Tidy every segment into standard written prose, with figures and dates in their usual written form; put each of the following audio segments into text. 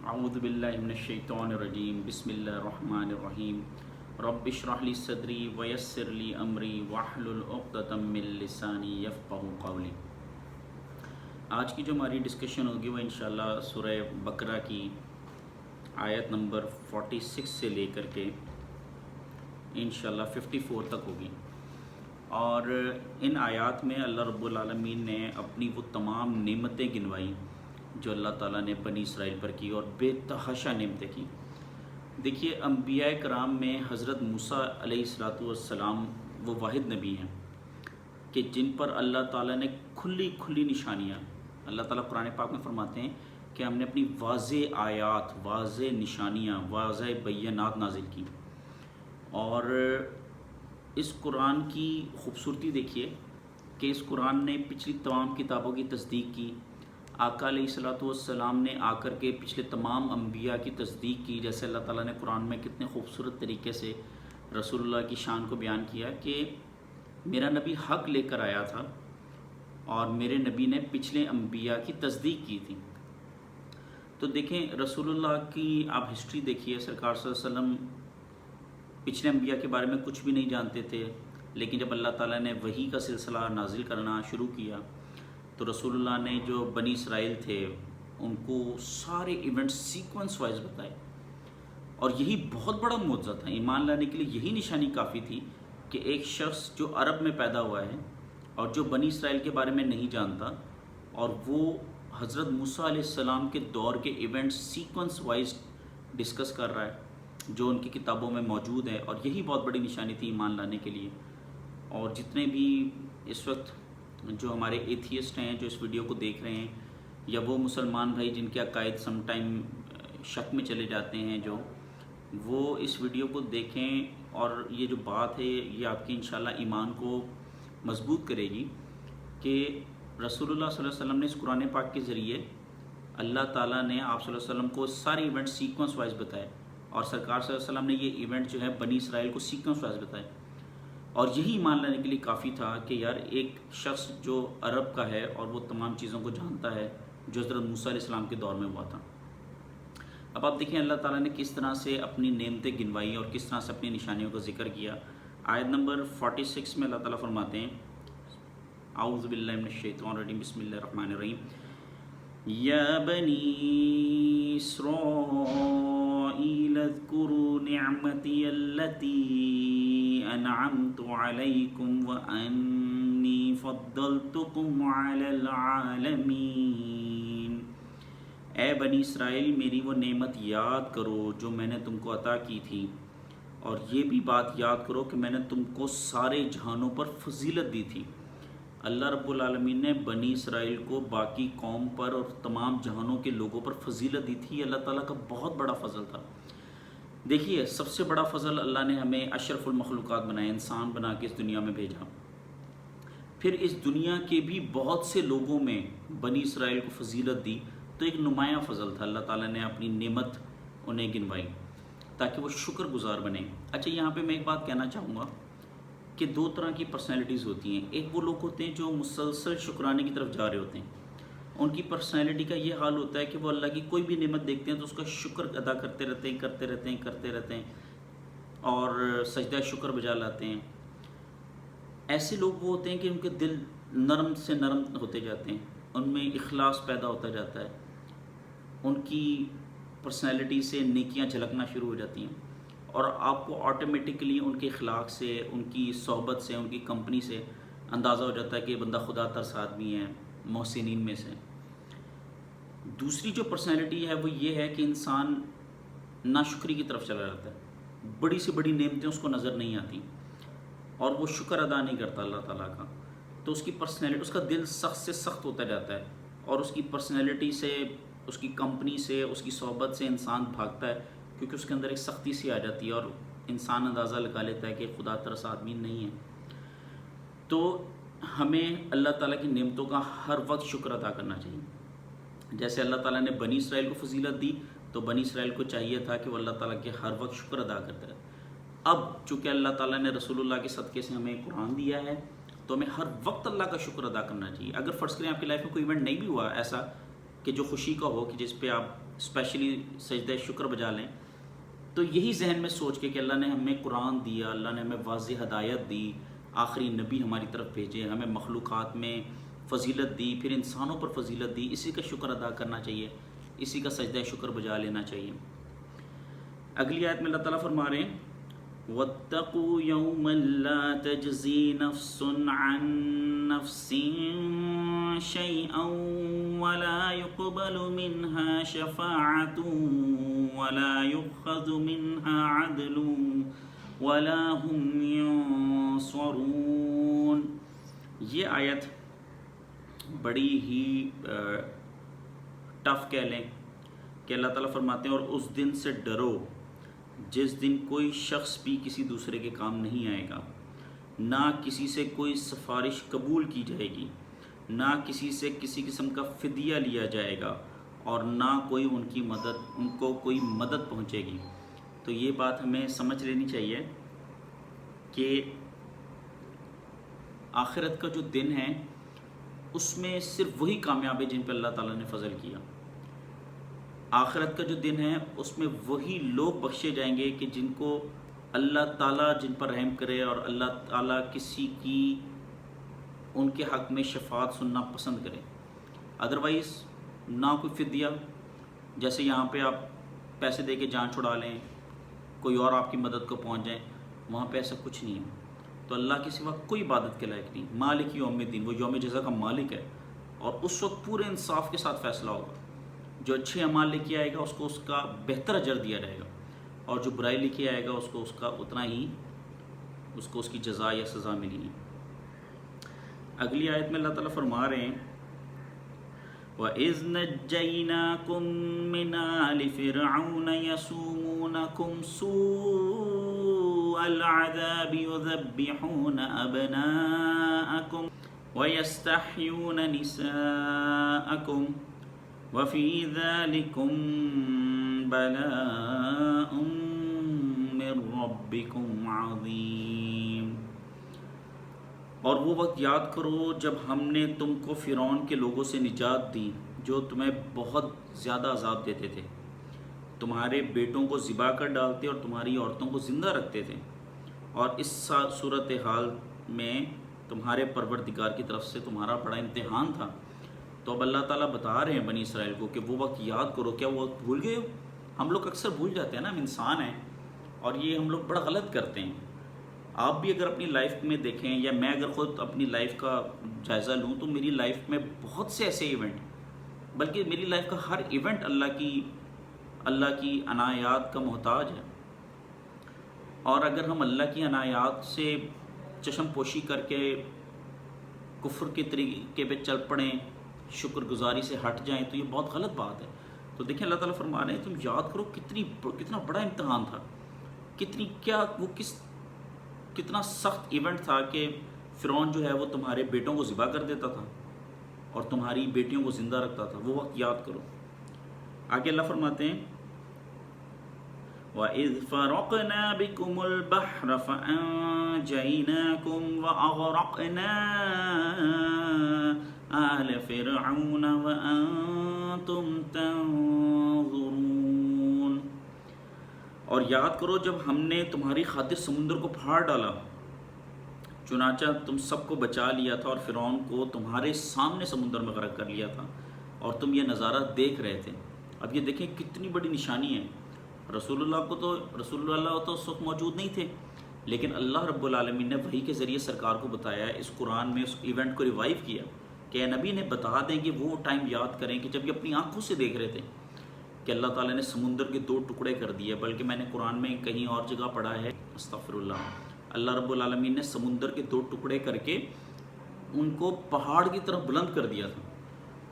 اعوذ باللہ من الشیطان الرجیم بسم اللہ الرحمن الرحیم رب اشرح لی صدری ویسر لی امری واحلل عقدۃ من لسانی یفقہوا قولی۔ آج کی جو ہماری ڈسکشن ہوگی وہ انشاءاللہ سورہ بقرہ کی آیت نمبر 46 سے لے کر کے انشاءاللہ 54 تک ہوگی، اور ان آیات میں اللہ رب العالمین نے اپنی وہ تمام نعمتیں گنوائی جو اللہ تعالیٰ نے بنی اسرائیل پر کی، اور بے تحاشا نعمتیں کی۔ دیکھیے، انبیاء کرام میں حضرت موسیٰ علیہ السلام وہ واحد نبی ہیں کہ جن پر اللہ تعالیٰ نے کھلی نشانیاں، اللہ تعالیٰ قرآن پاک میں فرماتے ہیں کہ ہم نے اپنی واضح آیات، واضح نشانیاں، واضح بینات نازل کی۔ اور اس قرآن کی خوبصورتی دیکھیے کہ اس قرآن نے پچھلی تمام کتابوں کی تصدیق کی۔ آقا علیہ السلام نے آ کر کے پچھلے تمام انبیاء کی تصدیق کی، جیسے اللہ تعالیٰ نے قرآن میں کتنے خوبصورت طریقے سے رسول اللہ کی شان کو بیان کیا کہ میرا نبی حق لے کر آیا تھا اور میرے نبی نے پچھلے انبیاء کی تصدیق کی تھی۔ تو دیکھیں، رسول اللہ کی آپ ہسٹری دیکھیے، سرکار صلی اللہ علیہ وسلم پچھلے انبیاء کے بارے میں کچھ بھی نہیں جانتے تھے، لیکن جب اللہ تعالیٰ نے وحی کا سلسلہ نازل کرنا شروع کیا تو رسول اللہ نے جو بنی اسرائیل تھے ان کو سارے ایونٹس سیکوینس وائز بتائے، اور یہی بہت بڑا معجزہ تھا۔ ایمان لانے کے لیے یہی نشانی کافی تھی کہ ایک شخص جو عرب میں پیدا ہوا ہے اور جو بنی اسرائیل کے بارے میں نہیں جانتا، اور وہ حضرت موسیٰ علیہ السلام کے دور کے ایونٹس سیکوینس وائز ڈسکس کر رہا ہے جو ان کی کتابوں میں موجود ہے، اور یہی بہت بڑی نشانی تھی ایمان لانے کے لیے۔ اور جتنے بھی اس وقت جو ہمارے ایتھیسٹ ہیں جو اس ویڈیو کو دیکھ رہے ہیں، یا وہ مسلمان بھائی جن کے عقائد سم ٹائم شک میں چلے جاتے ہیں، جو وہ اس ویڈیو کو دیکھیں، اور یہ جو بات ہے یہ آپ کی انشاءاللہ ایمان کو مضبوط کرے گی کہ رسول اللہ صلی اللہ علیہ وسلم نے اس قرآن پاک کے ذریعے اللہ تعالیٰ نے آپ صلی اللہ علیہ وسلم کو سارے ایونٹ سیکوینس وائز بتائے، اور سرکار صلی اللہ علیہ وسلم نے یہ ایونٹ جو ہے بنی اسرائیل کو سیکوینس وائز بتائے۔ اور یہی ایمان لانے کے لیے کافی تھا کہ یار ایک شخص جو عرب کا ہے اور وہ تمام چیزوں کو جانتا ہے جو حضرت موسیٰ علیہ السلام کے دور میں ہوا تھا۔ اب آپ دیکھیں اللہ تعالیٰ نے کس طرح سے اپنی نعمتیں گنوائی اور کس طرح سے اپنی نشانیوں کا ذکر کیا۔ آیت نمبر 46 میں اللہ تعالیٰ فرماتے ہیں، اعوذ باللہ من الشیطان الرجیم بسم اللہ الرحمن الرحیم، یا بنی اسرائیل اذکروا نعمتی التی انعمت علیکم وانی فضلتکم علی العالمین۔ اے بنی اسرائیل، میری وہ نعمت یاد کرو جو میں نے تم کو عطا کی تھی، اور یہ بھی بات یاد کرو کہ میں نے تم کو سارے جہانوں پر فضیلت دی تھی۔ اللہ رب العالمین نے بنی اسرائیل کو باقی قوم پر اور تمام جہانوں کے لوگوں پر فضیلت دی تھی۔ اللہ تعالیٰ کا بہت بڑا فضل تھا۔ دیکھیے، سب سے بڑا فضل اللہ نے ہمیں اشرف المخلوقات بنائے، انسان بنا کے اس دنیا میں بھیجا۔ پھر اس دنیا کے بھی بہت سے لوگوں میں بنی اسرائیل کو فضیلت دی، تو ایک نمایاں فضل تھا۔ اللہ تعالیٰ نے اپنی نعمت انہیں گنوائی تاکہ وہ شکر گزار بنیں۔ اچھا، یہاں پہ میں ایک بات کہنا چاہوں گا کہ دو طرح کی پرسنالٹیز ہوتی ہیں۔ ایک وہ لوگ ہوتے ہیں جو مسلسل شکرانے کی طرف جا رہے ہوتے ہیں، ان کی پرسنالٹی کا یہ حال ہوتا ہے کہ وہ اللہ کی کوئی بھی نعمت دیکھتے ہیں تو اس کا شکر ادا کرتے رہتے ہیں اور سجدہ شکر بجا لاتے ہیں۔ ایسے لوگ وہ ہوتے ہیں کہ ان کے دل نرم سے نرم ہوتے جاتے ہیں، ان میں اخلاص پیدا ہوتا جاتا ہے، ان کی پرسنالٹی سے نیکیاں جھلکنا شروع ہو جاتی ہیں، اور آپ کو آٹومیٹکلی ان کے اخلاق سے، ان کی صحبت سے، ان کی کمپنی سے اندازہ ہو جاتا ہے کہ یہ بندہ خدا ترس آدمی ہے، محسنین میں سے۔ دوسری جو پرسنالٹی ہے وہ یہ ہے کہ انسان ناشکری کی طرف چلا جاتا ہے، بڑی سے بڑی نعمتیں اس کو نظر نہیں آتی اور وہ شکر ادا نہیں کرتا اللہ تعالیٰ کا، تو اس کی پرسنالٹی، اس کا دل سخت سے سخت ہوتا جاتا ہے، اور اس کی پرسنالٹی سے، اس کی کمپنی سے، اس کی صحبت سے انسان بھاگتا ہے، کیونکہ اس کے اندر ایک سختی سی آ جاتی ہے اور انسان اندازہ لگا لیتا ہے کہ خدا ترس آدمی نہیں ہے۔ تو ہمیں اللہ تعالیٰ کی نعمتوں کا ہر وقت شکر ادا کرنا چاہیے۔ جیسے اللہ تعالیٰ نے بنی اسرائیل کو فضیلت دی تو بنی اسرائیل کو چاہیے تھا کہ وہ اللہ تعالیٰ کے ہر وقت شکر ادا کرتے رہے۔ اب چونکہ اللہ تعالیٰ نے رسول اللہ کے صدقے سے ہمیں قرآن دیا ہے تو ہمیں ہر وقت اللہ کا شکر ادا کرنا چاہیے۔ اگر فرض کریں آپ کی لائف میں کوئی ایونٹ نہیں بھی ہوا ایسا کہ جو خوشی کا ہو، کہ جس پہ آپ اسپیشلی سجدہ شکر بجا لیں، تو یہی ذہن میں سوچ کے کہ اللہ نے ہمیں قرآن دیا، اللہ نے ہمیں واضح ہدایت دی، آخری نبی ہماری طرف بھیجے، ہمیں مخلوقات میں فضیلت دی، پھر انسانوں پر فضیلت دی، اسی کا شکر ادا کرنا چاہیے، اسی کا سجدہ شکر بجا لینا چاہیے۔ اگلی آیت میں اللہ تعالیٰ فرما رہے ہیں وَاتَّقُوا يَوْمًا لَا تَجْزِي نَفْسٌ عَن نَفْسٍ شَيْئًا وَلَا يُقْبَلُ مِنْهَا شَفَاعَةٌ وَلَا يُؤْخَذُ مِنْهَا عَدْلٌ وَلَا هُمْ يُنصَرُونَ۔ یہ آیت بڑی ہی ٹف کہہ لیں کہ اللہ تعالیٰ فرماتے ہیں اور اس دن سے ڈرو جس دن کوئی شخص بھی کسی دوسرے کے کام نہیں آئے گا، نہ کسی سے کوئی سفارش قبول کی جائے گی، نہ کسی سے کسی قسم کا فدیہ لیا جائے گا، اور نہ کوئی ان کو کوئی مدد پہنچے گی۔ تو یہ بات ہمیں سمجھ لینی چاہیے کہ آخرت کا جو دن ہے اس میں صرف وہی کامیاب ہے جن پہ اللہ تعالیٰ نے فضل کیا۔ آخرت کا جو دن ہے اس میں وہی لوگ بخشے جائیں گے کہ جن کو اللہ تعالیٰ جن پر رحم کرے، اور اللہ تعالیٰ کسی کی ان کے حق میں شفاعت سننا پسند کرے۔ ادروائز نہ کوئی فدیہ، جیسے یہاں پہ آپ پیسے دے کے جان چھڑا لیں، کوئی اور آپ کی مدد کو پہنچ جائیں، وہاں پہ ایسا کچھ نہیں ہے۔ تو اللہ کے سوا کوئی عبادت کے لائق نہیں۔ مالک یوم الدین، وہ یوم جزا کا مالک ہے، اور اس وقت پورے انصاف کے ساتھ فیصلہ ہوگا۔ جو اچھے اعمال لے کے آئے گا اس کو اس کا بہتر اجر دیا جائے گا، اور جو برائی لے کے آئے گا اس کو اس کا اتنا ہی اس کی جزا یا سزا ملی ہے۔ اگلی آیت میں اللہ تعالیٰ فرما رہے ہیں وَإِذْ نَجَّيْنَاكُم مِّنْ آلِ فِرْعَوْنَ يَسُومُونَكُمْ سُوءَ الْعَذَابِ يُذَبِّحُونَ أَبْنَاءَكُمْ وَيَسْتَحْيُونَ نِسَاءَكُمْ وَفِي ذَلِكُمْ بَلَاءٌ مِّن رَبِّكُمْ عَظِيمٌ۔ اور وہ وقت یاد کرو جب ہم نے تم کو فرعون کے لوگوں سے نجات دی جو تمہیں بہت زیادہ عذاب دیتے تھے، تمہارے بیٹوں کو ذبح کر ڈالتے اور تمہاری عورتوں کو زندہ رکھتے تھے، اور اس صورتحال میں تمہارے پروردگار کی طرف سے تمہارا بڑا امتحان تھا۔ تو اب اللہ تعالیٰ بتا رہے ہیں بنی اسرائیل کو کہ وہ وقت یاد کرو۔ کیا وہ وقت بھول گئے ہو؟ ہم لوگ اکثر بھول جاتے ہیں نا، ہم انسان ہیں اور یہ ہم لوگ بڑا غلط کرتے ہیں۔ آپ بھی اگر اپنی لائف میں دیکھیں، یا میں اگر خود اپنی لائف کا جائزہ لوں، تو میری لائف میں بہت سے ایسے ایونٹ، بلکہ میری لائف کا ہر ایونٹ اللہ کی عنایات کا محتاج ہے۔ اور اگر ہم اللہ کی عنایات سے چشم پوشی کر کے کفر کے طریقے پہ چل پڑیں، شکر گزاری سے ہٹ جائیں، تو یہ بہت غلط بات ہے۔ تو دیکھیں اللہ تعالیٰ فرما رہے ہیں تم یاد کرو کتنا بڑا امتحان تھا، کتنا سخت ایونٹ تھا کہ فرعون جو ہے وہ تمہارے بیٹوں کو ذبح کر دیتا تھا اور تمہاری بیٹیوں کو زندہ رکھتا تھا۔ وہ وقت یاد کرو۔ آگے اللہ فرماتے ہیں وَإِذْ فَرَقْنَا بِكُمُ الْبَحْرَ فَأَنْجَيْنَاكُمْ وَأَغْرَقْنَا آلَ فِرْعَوْنَ وَأَنْتُمْ تَنْظُرُونَ۔ اور یاد کرو جب ہم نے تمہاری خاطر سمندر کو پھاڑ ڈالا، چنانچہ تم سب کو بچا لیا تھا، اور فرعون کو تمہارے سامنے سمندر میں غرق کر لیا تھا، اور تم یہ نظارہ دیکھ رہے تھے۔ اب یہ دیکھیں کتنی بڑی نشانی ہے۔ رسول اللہ تو اس وقت موجود نہیں تھے، لیکن اللہ رب العالمین نے وحی کے ذریعے سرکار کو بتایا، اس قرآن میں اس ایونٹ کو ریوائیو کیا کہ اے نبی نے بتا دیں کہ وہ ٹائم یاد کریں کہ جب یہ اپنی آنکھوں سے دیکھ رہے تھے کہ اللہ تعالیٰ نے سمندر کے 2 ٹکڑے کر دیے۔ بلکہ میں نے قرآن میں کہیں اور جگہ پڑھا ہے، استغفر اللہ رب العالمین نے سمندر کے 2 ٹکڑے کر کے ان کو پہاڑ کی طرف بلند کر دیا تھا،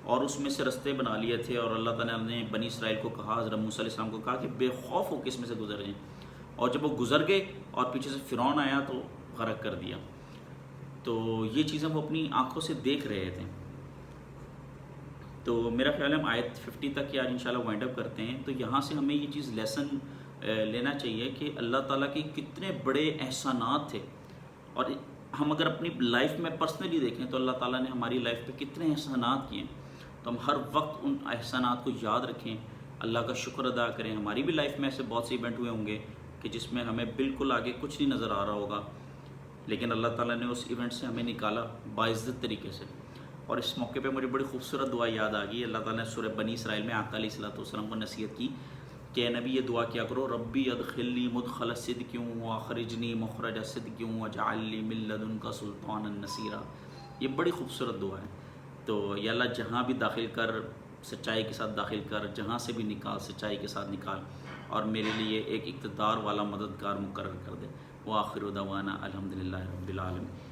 اور اس میں سے رستے بنا لیے تھے، اور اللہ تعالیٰ نے بنی اسرائیل کو کہا، حضرت موسیٰ علیہ السلام کو کہا کہ بے خوف ہو کے اس میں سے گزر جائیں، اور جب وہ گزر گئے اور پیچھے سے فرعون آیا تو غرق کر دیا۔ تو یہ چیزیں وہ اپنی آنکھوں سے دیکھ رہے تھے۔ تو میرا خیال ہے ہم آیت 50 تک آج انشاءاللہ وائنڈ اپ کرتے ہیں۔ تو یہاں سے ہمیں یہ چیز لیسن لینا چاہیے کہ اللہ تعالیٰ کے کتنے بڑے احسانات تھے، اور ہم اگر اپنی لائف میں پرسنلی دیکھیں تو اللہ تعالیٰ نے ہماری لائف پہ کتنے احسانات کیے ہیں۔ تو ہم ہر وقت ان احسانات کو یاد رکھیں، اللہ کا شکر ادا کریں. ہماری بھی لائف میں ایسے بہت سے ایونٹ ہوئے ہوں گے کہ جس میں ہمیں بالکل آگے کچھ نہیں نظر آ رہا ہوگا، لیکن اللہ تعالیٰ نے اس ایونٹ سے ہمیں نکالا باعزت طریقے سے. اور اس موقع پہ مجھے بڑی خوبصورت دعا یاد آ گئی. اللہ تعالیٰ نے سورہ بنی اسرائیل میں آقا علیہ الصلوۃ والسلام کو نصیحت کی کہ اے نبی یہ دعا کیا کرو، ربی ادخلنی مدخل صدق واخرجنی مخرج صدق واجعل لی من لدنک سلطانا نصیرا. یہ بڑی خوبصورت دعا ہے. تو یا اللہ جہاں بھی داخل کر سچائی کے ساتھ داخل کر، جہاں سے بھی نکال سچائی کے ساتھ نکال، اور میرے لیے ایک اقتدار والا مددگار مقرر کر دے. وآخر دعوانا الحمدللہ رب العالمین.